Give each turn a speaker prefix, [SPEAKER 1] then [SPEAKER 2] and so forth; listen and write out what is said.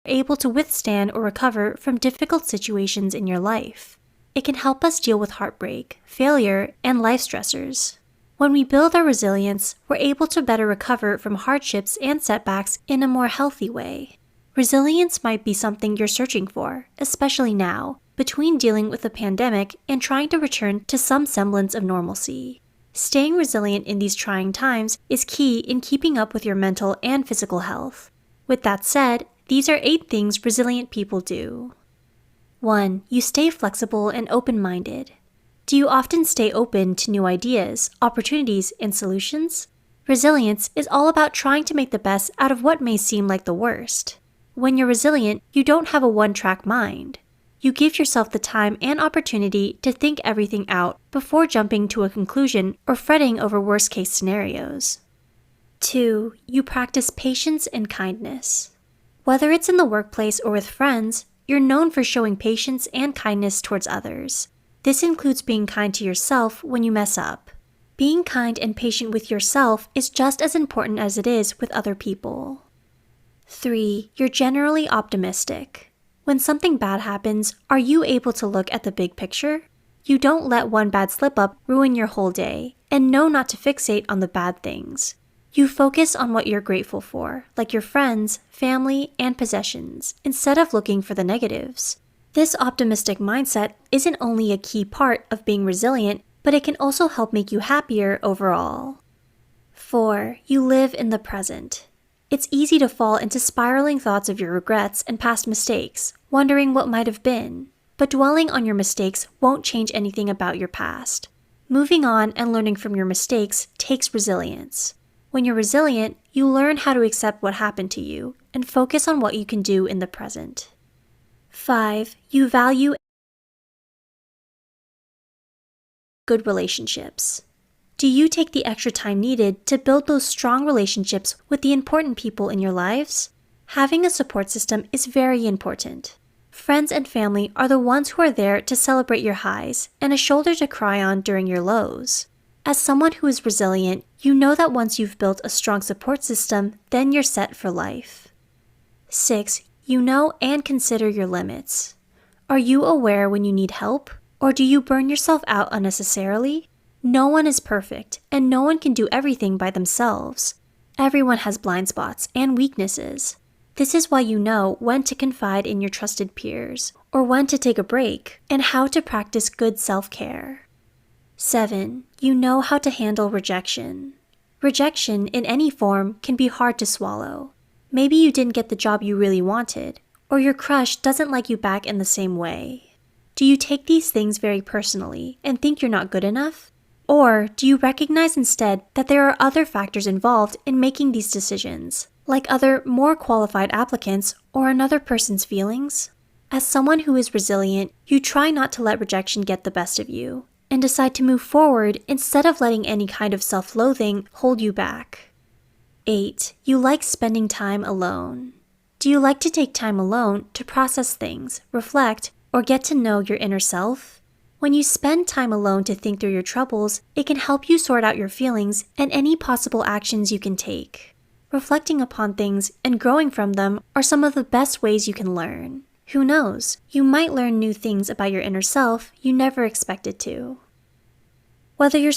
[SPEAKER 1] able to withstand or recover from difficult situations in your life. It can help us deal with heartbreak, failure, and life stressors. When we build our resilience, we're able to better recover from hardships and setbacks in a more healthy way. Resilience might be something you're searching for, especially now, between dealing with the pandemic and trying to return to some semblance of normalcy. Staying resilient in these trying times is key in keeping up with your mental and physical health. With that said, these are 8 things resilient people do. 1. You stay flexible and open-minded. Do you often stay open to new ideas, opportunities, and solutions? Resilience is all about trying to make the best out of what may seem like the worst. When you're resilient, you don't have a one-track mind. You give yourself the time and opportunity to think everything out before jumping to a conclusion or fretting over worst-case scenarios. 2. You practice patience and kindness. Whether it's in the workplace or with friends, you're known for showing patience and kindness towards others. This includes being kind to yourself when you mess up. Being kind and patient with yourself is just as important as it is with other people. 3. You're generally optimistic. When something bad happens, are you able to look at the big picture? You don't let one bad slip-up ruin your whole day, and know not to fixate on the bad things. You focus on what you're grateful for, like your friends, family, and possessions, instead of looking for the negatives. This optimistic mindset isn't only a key part of being resilient, but it can also help make you happier overall. 4. You live in the present. It's easy to fall into spiraling thoughts of your regrets and past mistakes, wondering what might have been. But dwelling on your mistakes won't change anything about your past. Moving on and learning from your mistakes takes resilience. When you're resilient, you learn how to accept what happened to you and focus on what you can do in the present. 5. You value good relationships. Do you take the extra time needed to build those strong relationships with the important people in your lives? Having a support system is very important. Friends and family are the ones who are there to celebrate your highs and a shoulder to cry on during your lows. As someone who is resilient, you know that once you've built a strong support system, then you're set for life. 6. You know and consider your limits. Are you aware when you need help, or do you burn yourself out unnecessarily? No one is perfect, and no one can do everything by themselves. Everyone has blind spots and weaknesses. This is why you know when to confide in your trusted peers, or when to take a break, and how to practice good self-care. 7. You know how to handle rejection. Rejection in any form can be hard to swallow. Maybe you didn't get the job you really wanted, or your crush doesn't like you back in the same way. Do you take these things very personally and think you're not good enough? Or do you recognize instead that there are other factors involved in making these decisions, like other more qualified applicants or another person's feelings? As someone who is resilient, you try not to let rejection get the best of you, and decide to move forward instead of letting any kind of self-loathing hold you back. 8. You like spending time alone. Do you like to take time alone to process things, reflect, or get to know your inner self? When you spend time alone to think through your troubles, it can help you sort out your feelings and any possible actions you can take. Reflecting upon things and growing from them are some of the best ways you can learn. Who knows, you might learn new things about your inner self you never expected to. Whether you're